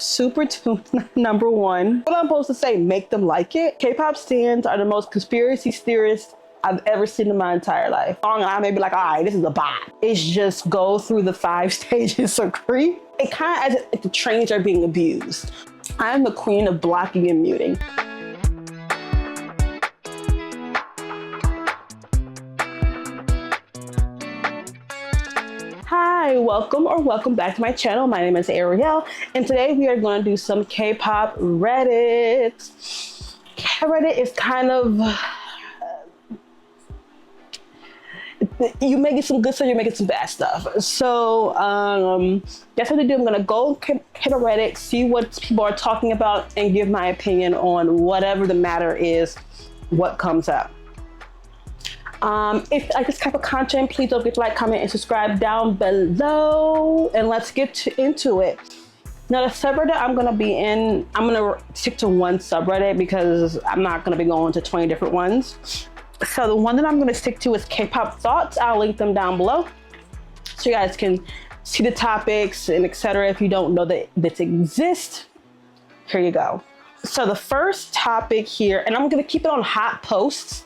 Super Tune number one. What I'm supposed to say, make them like it. K-pop stans are the most conspiracy theorists I've ever seen in my entire life. I may be like, all right, this is a bot. It's just go through the 5 stages of grief. It kind of as if the trains are being abused. I'm the queen of blocking and muting. Hi, welcome back to my channel. My name is Ariel, and today we are going to do some K-pop Reddit. Reddit is kind of, you making some good stuff, you're making some bad stuff. So that's what I do. I'm gonna go hit a Reddit, see what people are talking about, and give my opinion on whatever the matter is, what comes up. If you like this type of content, please don't forget to like, comment, and subscribe down below. And let's get into it. Now, the subreddit I'm gonna be in, I'm gonna stick to one subreddit because I'm not gonna be going to 20 different ones. So the one that I'm gonna stick to is K-pop thoughts. I'll link them down below so you guys can see the topics and etc. If you don't know that this exists, here you go. So the first topic here, and I'm gonna keep it on hot posts,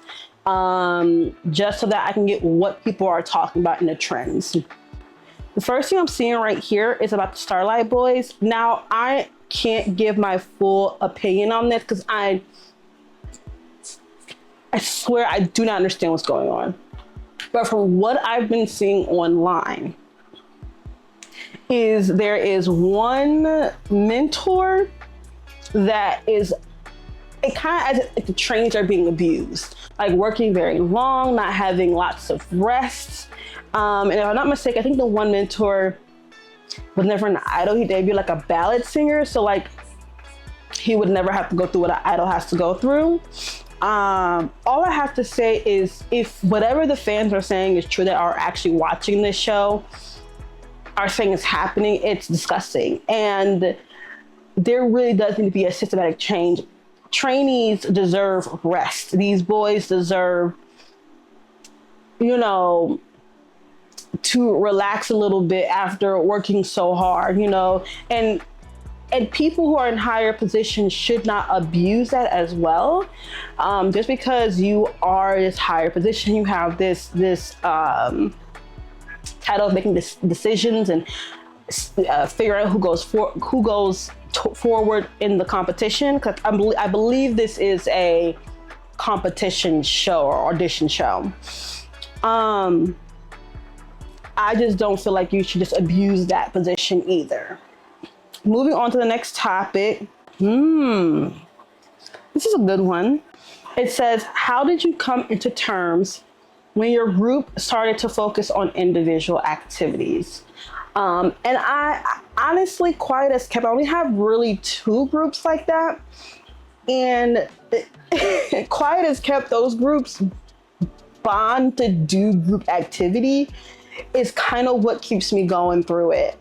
just so that I can get what people are talking about in the trends. The first thing I'm seeing right here is about the Starlight Boys. Now, I can't give my full opinion on this because I swear I do not understand what's going on. But from what I've been seeing online, is there is one mentor that is, it kind of as if the trains are being abused, like working very long, not having lots of rest. And if I'm not mistaken, I think the one mentor was never an idol. He debuted like a ballad singer, so like he would never have to go through what an idol has to go through. All I have to say is, if whatever the fans are saying is true, that are actually watching this show, are saying is happening, it's disgusting. And there really does need to be a systematic change. Trainees deserve rest. These boys deserve, you know, to relax a little bit after working so hard, you know, and people who are in higher positions should not abuse that as well. Just because you are this higher position, you have this title of making decisions and figure out who goes forward in the competition, because I believe this is a competition show or audition show. I just don't feel like you should just abuse that position either. Moving on to the next topic. This is a good one. It says, how did you come into terms when your group started to focus on individual activities? And I honestly, quiet as kept, I only have really 2 groups like that. And quiet as kept, those groups bond to do group activity is kind of what keeps me going through it.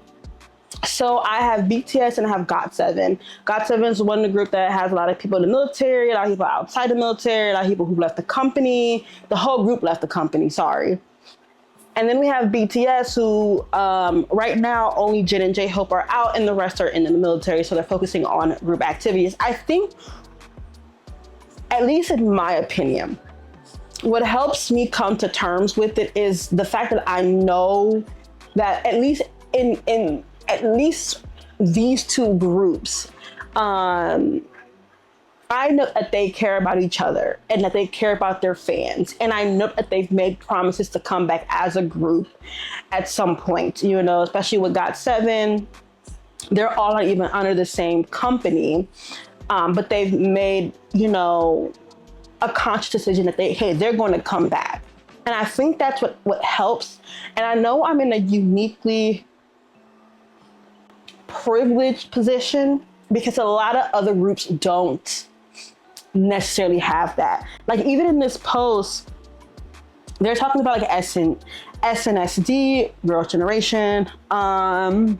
So I have BTS and I have GOT7. GOT7 is one of the group that has a lot of people in the military, a lot of people outside the military, a lot of people who left the company. The whole group left the company, sorry. And then we have BTS, who right now only Jin and J-Hope are out and the rest are in the military, so they're focusing on group activities. I think, at least in my opinion, what helps me come to terms with it is the fact that I know that at least in at least these 2 groups, I know that they care about each other and that they care about their fans. And I know that they've made promises to come back as a group at some point, you know, especially with GOT7. They're all not even under the same company, but they've made, you know, a conscious decision that they're going to come back. And I think that's what helps. And I know I'm in a uniquely privileged position because a lot of other groups don't necessarily have that. Like, even in this post, they're talking about like SNSD, Girls' Generation, and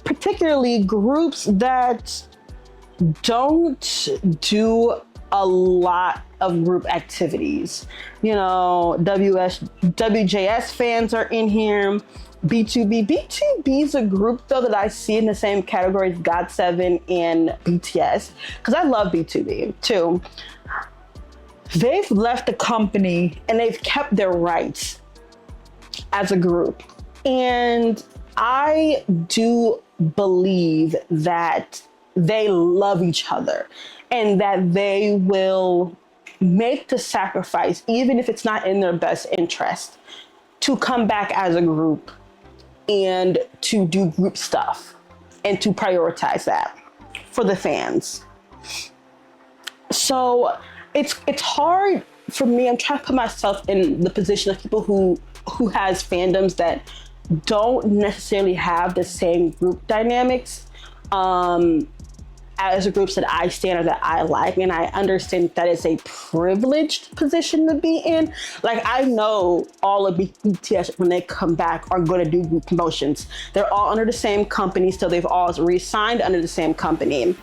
particularly groups that don't do a lot of group activities. You know, WJS fans are in here. B2B. B2B is a group though that I see in the same category as GOT7 and BTS, because I love B2B too. They've left the company and they've kept their rights as a group. And I do believe that they love each other and that they will make the sacrifice, even if it's not in their best interest, to come back as a group and to do group stuff and to prioritize that for the fans. So it's hard for me. I'm trying to put myself in the position of people who has fandoms that don't necessarily have the same group dynamics as the groups that I stand or that I like. And I understand that it's a privileged position to be in. Like, I know all of BTS, when they come back, are going to do group promotions. They're all under the same company, so they've all re-signed under the same company.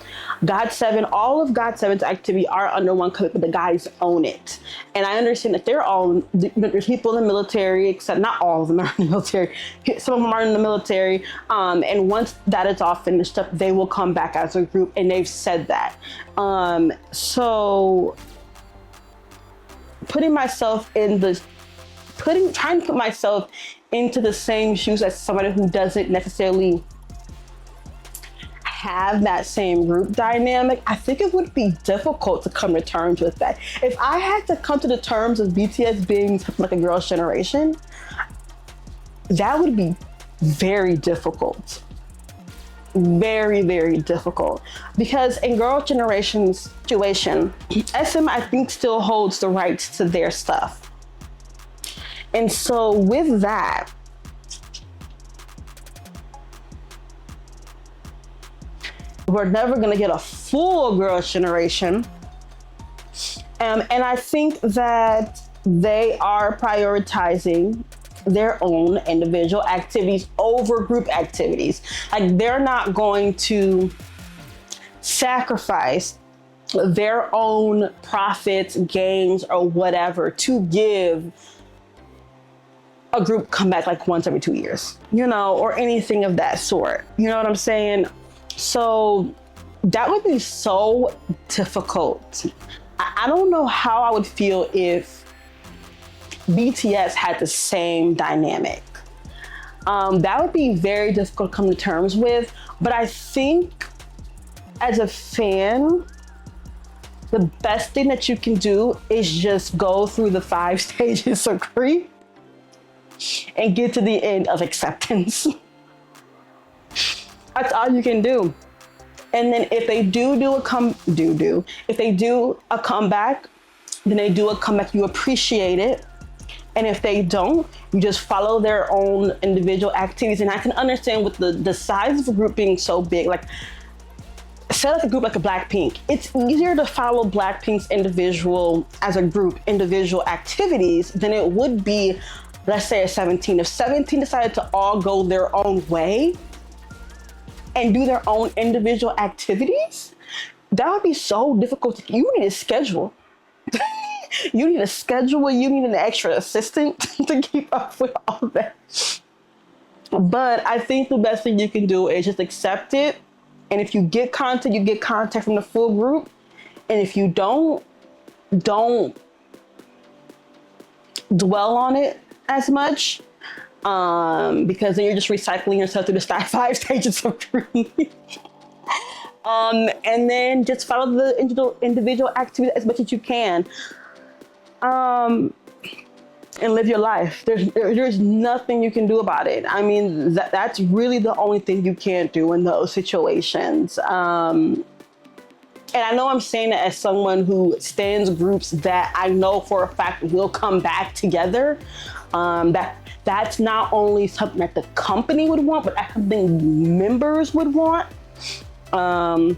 GOT7, all of GOT7's activity are under one company, but the guys own it. And I understand that they're all, there's people in the military, except not all of them are in the military. Some of them are in the military. And once that is all finished up, they will come back as a group, and they've said that. So trying to put myself into the same shoes as somebody who doesn't necessarily have that same group dynamic, I think it would be difficult to come to terms with that. If I had to come to the terms of BTS being something like a girl's generation, that would be very difficult. Very, very difficult. Because in girl generation's situation, SM, I think, still holds the rights to their stuff. And so with that, we're never going to get a full girls' generation. And I think that they are prioritizing their own individual activities over group activities. Like, they're not going to sacrifice their own profits, gains, or whatever to give a group comeback like once every 2 years, or anything of that sort. You know what I'm saying? So that would be so difficult. I don't know how I would feel if BTS had the same dynamic. That would be very difficult to come to terms with. But I think as a fan, the best thing that you can do is just go through the 5 stages of grief and get to the end of acceptance. That's all you can do. And then if they do a comeback, then they do a comeback, you appreciate it. And if they don't, you just follow their own individual activities. And I can understand with the size of a group being so big, like, say like a group like a Blackpink, it's easier to follow Blackpink's individual activities than it would be, let's say, a 17. If 17 decided to all go their own way and do their own individual activities, that would be so difficult. You need a schedule. You need a schedule. You need an extra assistant to keep up with all that. But I think the best thing you can do is just accept it. And if you get content, you get content from the full group. And if you don't dwell on it as much, because then you're just recycling yourself through the 5 stages of grief. And then just follow the individual activities as much as you can. And live your life. There's nothing you can do about it. I mean, that's really the only thing you can't do in those situations. And I know I'm saying that as someone who stands groups that I know for a fact will come back together. That's not only something that the company would want, but that's something members would want. And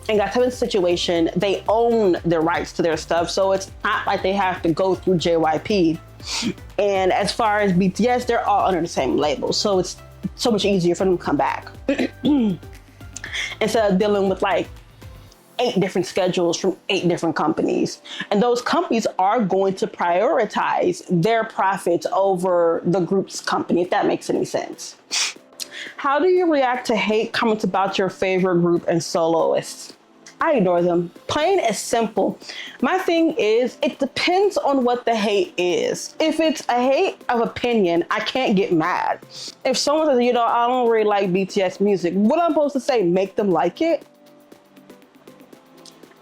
GOT7's situation, they own the rights to their stuff, so it's not like they have to go through JYP. And as far as BTS, they're all under the same label, so it's so much easier for them to come back instead of dealing with like 8 different schedules from 8 different companies. And those companies are going to prioritize their profits over the group's company, if that makes any sense. How do you react to hate comments about your favorite group and soloists? I ignore them. Plain and simple. My thing is, it depends on what the hate is. If it's a hate of opinion, I can't get mad. If someone says, you know, I don't really like BTS music, what I'm supposed to say, make them like it?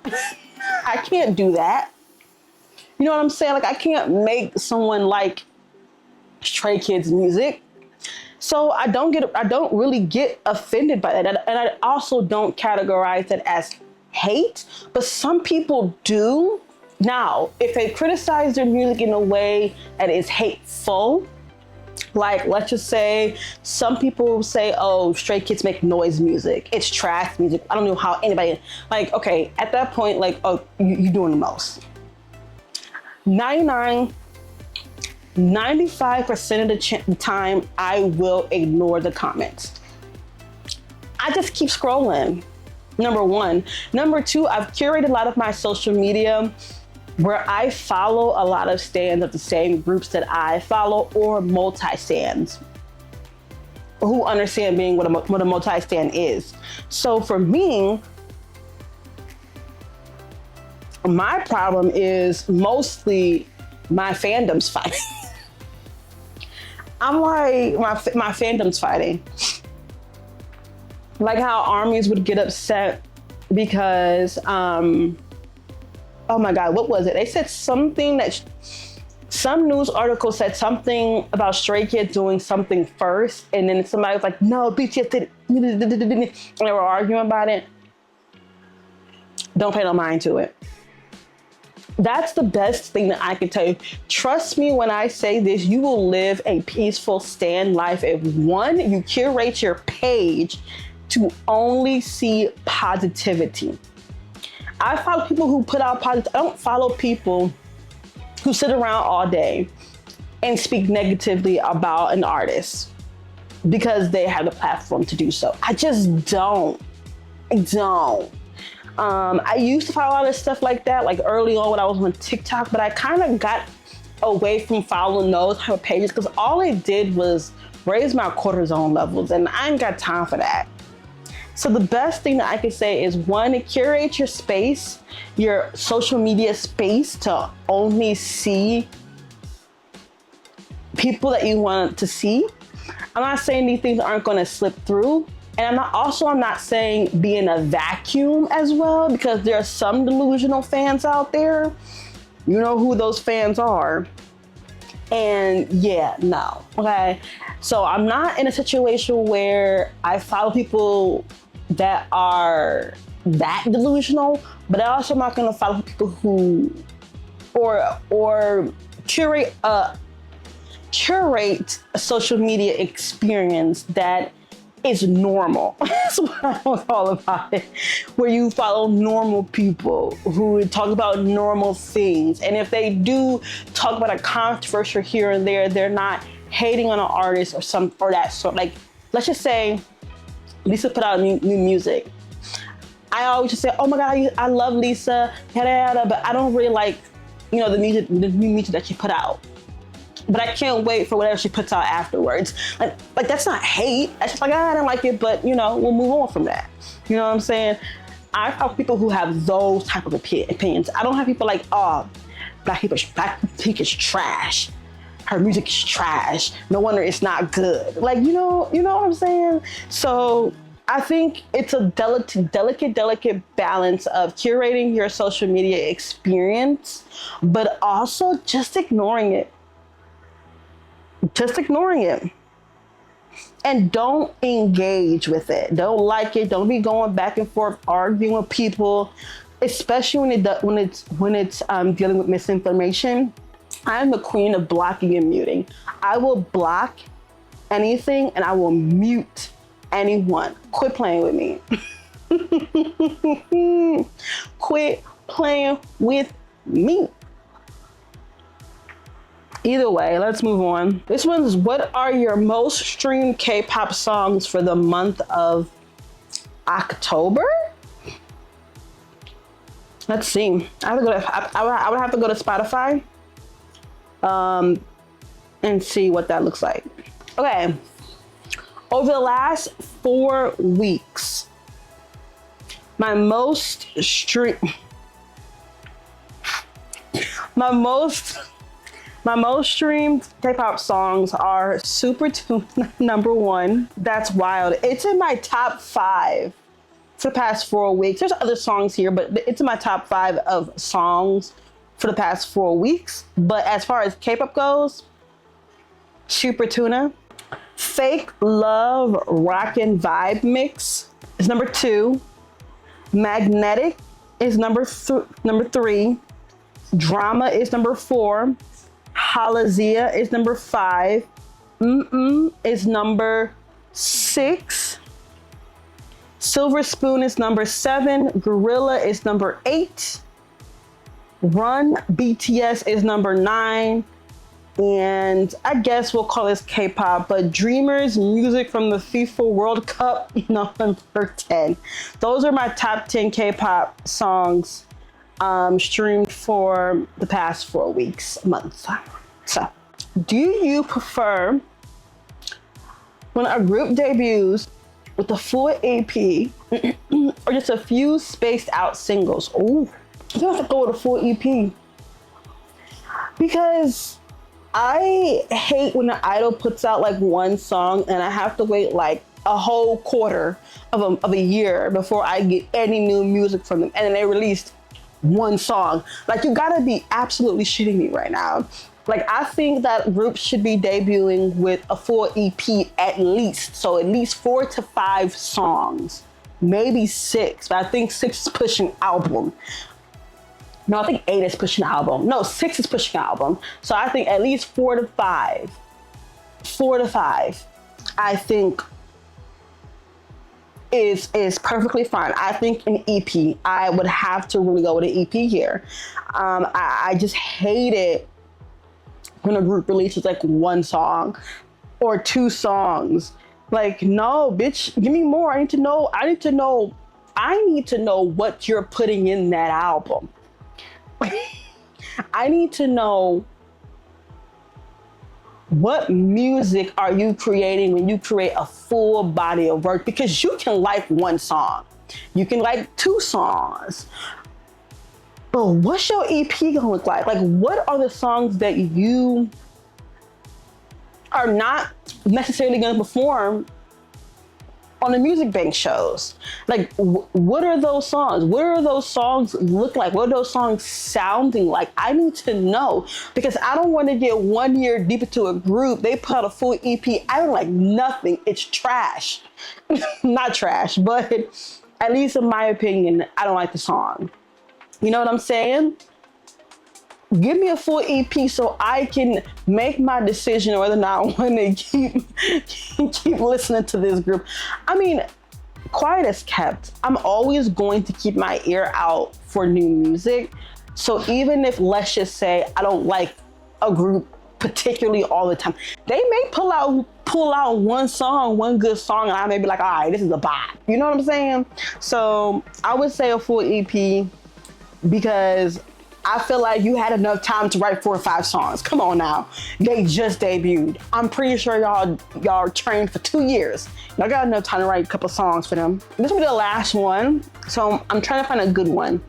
I can't do that. You know what I'm saying? Like, I can't make someone like Stray Kids music. So I don't really get offended by that. And I also don't categorize it as hate, but some people do. Now, if they criticize their music in a way that is hateful, like, let's just say some people say, oh, Stray Kids make noise music, it's trash music, I don't know how anybody, like, okay, at that point, like, oh, you're doing the most. 95% of the time, I will ignore the comments. I just keep scrolling. Number one. Number two, I've curated a lot of my social media where I follow a lot of stands of the same groups that I follow, or multi-stands who understand being what a multi-stand is. So for me, my problem is mostly my fandom's fighting. I'm like, my fandom's fighting. Like how armies would get upset because, oh my God, what was it? They said something that, some news article said something about Stray Kids doing something first, and then somebody was like, no, BTS did it, and they were arguing about it. Don't pay no mind to it. That's the best thing that I can tell you. Trust me when I say this, you will live a peaceful stan life if, one, you curate your page to only see positivity. I follow people who put out positive. I don't follow people who sit around all day and speak negatively about an artist because they have the platform to do so. I just don't. I don't. I used to follow a lot of stuff like that, like early on when I was on TikTok, but I kind of got away from following those type of pages because all it did was raise my cortisol levels, and I ain't got time for that. So the best thing that I can say is, one, curate your space, your social media space, to only see people that you want to see. I'm not saying these things aren't going to slip through. And I'm not saying be in a vacuum as well, because there are some delusional fans out there. You know who those fans are. And yeah, no, okay? So I'm not in a situation where I follow people that are that delusional, but I also am not gonna follow people who, or curate a social media experience that is normal. That's what I was all about it. Where you follow normal people who talk about normal things. And if they do talk about a controversy here and there, they're not hating on an artist or that sort. Like, let's just say Lisa put out new music. I always just say, oh my God, I love Lisa, yada, yada, but I don't really like, you know, the new music that she put out. But I can't wait for whatever she puts out afterwards. Like that's not hate. That's just like, I don't like it, but you know, we'll move on from that. You know what I'm saying? I have people who have those type of opinions. I don't have people like, oh, Blackpink is trash. Her music is trash. No wonder it's not good. Like, you know what I'm saying? So I think it's a delicate balance of curating your social media experience, but also just ignoring it. Just ignoring it. And don't engage with it. Don't like it. Don't be going back and forth arguing with people, especially when it's dealing with misinformation. I'm the queen of blocking and muting. I will block anything and I will mute anyone. Quit playing with me. Quit playing with me. Either way, let's move on. This one is, what are your most streamed K-pop songs for the month of October? Let's see. I would have to go to Spotify and see what that looks like. Okay. Over the last 4 weeks, my most streamed K-pop songs are Super Tuna #1. That's wild. It's in my top 5 for the past 4 weeks. There's other songs here, but it's in my top 5 of songs for the past 4 weeks. But as far as K-pop goes, Super Tuna. Fake Love Rockin' Vibe Mix is #2. Magnetic is number 3. Drama is #4. Halazia is #5. Is #6. Silver Spoon is #7. Gorilla is #8. Run BTS is #9. And I guess we'll call this K-pop, but Dreamers Music from the FIFA World Cup, #10. Those are my top 10 K-pop songs streamed for the past 4 weeks, month. So, do you prefer when a group debuts with a full EP or just a few spaced out singles? Oh, you have to go with a full EP. Because I hate when an idol puts out like one song and I have to wait like a whole quarter of a year before I get any new music from them. And then they released one song. Like, you gotta be absolutely shitting me right now. Like, I think that groups should be debuting with a full EP at least. So at least 4 to 5 songs, maybe 6, but I think 6 is pushing album. No, I think 8 is pushing album. No, 6 is pushing album. So I think at least 4 to 5. 4 to 5, I think is perfectly fine. I think an EP, I would have to really go with an EP here. I just hate it when a group releases like one song or 2 songs. Like, no, bitch, give me more. I need to know what you're putting in that album. I need to know what music are you creating when you create a full body of work, because you can like one song, you can like 2 songs, but what's your EP gonna look like? Like, what are the songs that you are not necessarily gonna perform on the music bank shows? Like, what are those songs? What are those songs look like? What are those songs sounding like? I need to know, because I don't want to get 1 year deep into a group, they put out a full EP, I don't like nothing, it's trash. Not trash, but at least in my opinion, I don't like the song. You know what I'm saying? Give me a full EP so I can make my decision whether or not I want to keep listening to this group. I mean, quiet as kept, I'm always going to keep my ear out for new music. So even if, let's just say, I don't like a group particularly all the time, they may pull out one good song, and I may be like, all right, this is a bop. You know what I'm saying? So I would say a full EP, because I feel like you had enough time to write 4 or 5 songs. Come on now. They just debuted. I'm pretty sure y'all trained for 2 years. Y'all got enough time to write a couple songs for them. This will be the last one. So I'm trying to find a good one.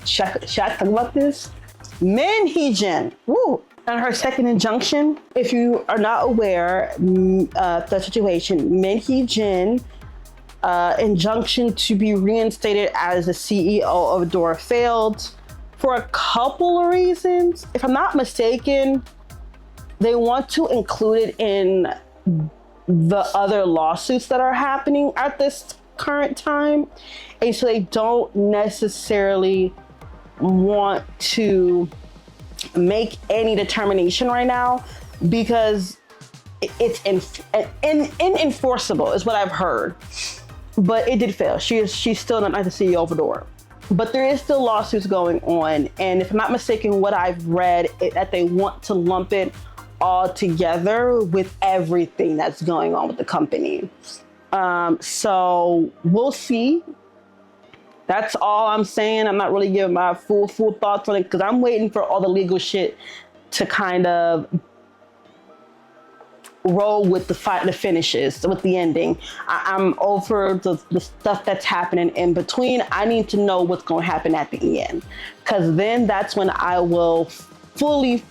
Should I talk about this? MHJ. Woo. And her second injunction. If you are not aware of the situation, MHJ injunction to be reinstated as the CEO of Dora failed for a couple of reasons. If I'm not mistaken, they want to include it in the other lawsuits that are happening at this current time. And so they don't necessarily want to make any determination right now, because it's inenforceable is what I've heard. But it did fail. She's still not the CEO of Adora. But there is still lawsuits going on. And if I'm not mistaken, what I've read is that they want to lump it all together with everything that's going on with the company. So we'll see. That's all I'm saying. I'm not really giving my full thoughts on it because I'm waiting for all the legal shit to kind of roll with the finishes, with the ending. I'm over the stuff that's happening in between. I need to know what's going to happen at the end, because then that's when I will fully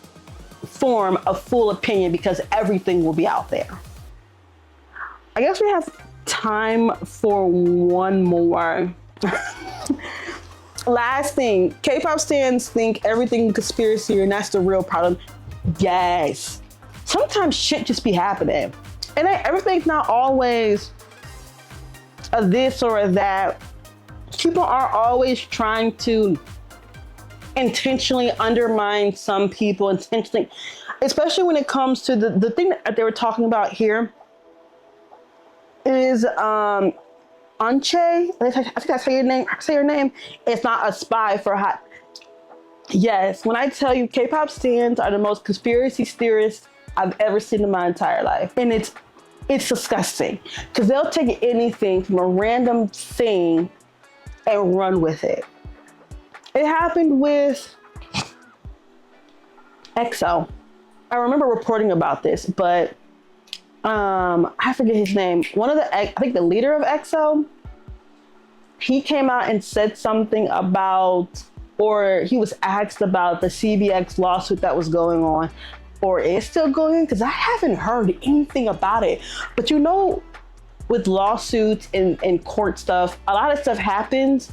form a full opinion, because everything will be out there. I guess we have time for one more. Last thing, K-pop stans think everything conspiracy and that's the real problem. Yes. Sometimes shit just be happening. And everything's not always a this or a that. People are always trying to intentionally undermine some people, intentionally, especially when it comes to the thing that they were talking about here is Anche. I think that's how say your name. It's not a spy for hot. Yes, when I tell you K-pop stans are the most conspiracy theorists I've ever seen in my entire life. And it's disgusting, because they'll take anything from a random thing and run with it. It happened with EXO. I remember reporting about this, but I forget his name. I think the leader of EXO, he came out and said something about, or he was asked about the CBX lawsuit that was going on, or is still going on, because I haven't heard anything about it. But you know, with lawsuits and court stuff, a lot of stuff happens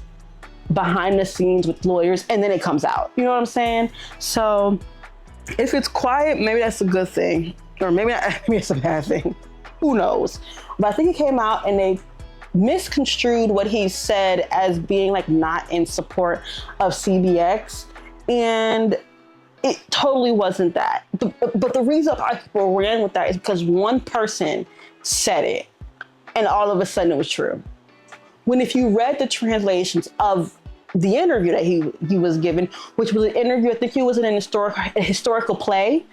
behind the scenes with lawyers, and then it comes out. You know what I'm saying? So if it's quiet, maybe that's a good thing, or maybe it's a bad thing. Who knows? But I think he came out and they misconstrued what he said as being like not in support of CBX, and it totally wasn't that. But the reason why people ran with that is because one person said it, and all of a sudden it was true. When if you read the translations of the interview that he was given, which was an interview, I think he was in a historical play.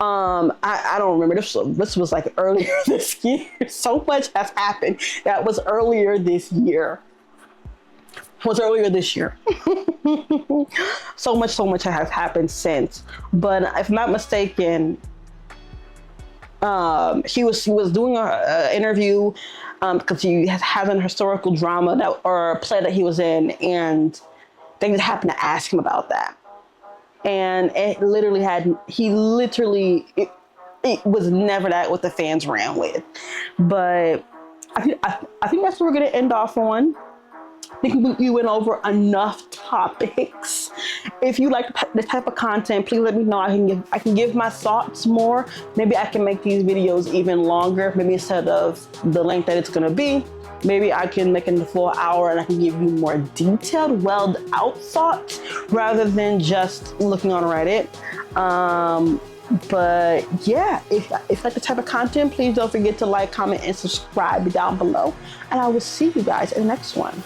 I don't remember. This was like earlier this year. So much has happened. That was earlier this year. So much has happened since. But if I'm not mistaken, he was doing an interview because he has an historical drama or a play that he was in, and they just happened to ask him about that. And it was never that what the fans ran with. But I think that's what we're gonna end off on. I think we went over enough topics. If you like this type of content, please let me know. I can give my thoughts more. Maybe I can make these videos even longer. Maybe instead of the length that it's gonna be, maybe I can make it the full hour and I can give you more detailed, welled out thoughts rather than just looking on Reddit. But yeah, if you like the type of content, please don't forget to like, comment, and subscribe down below. And I will see you guys in the next one.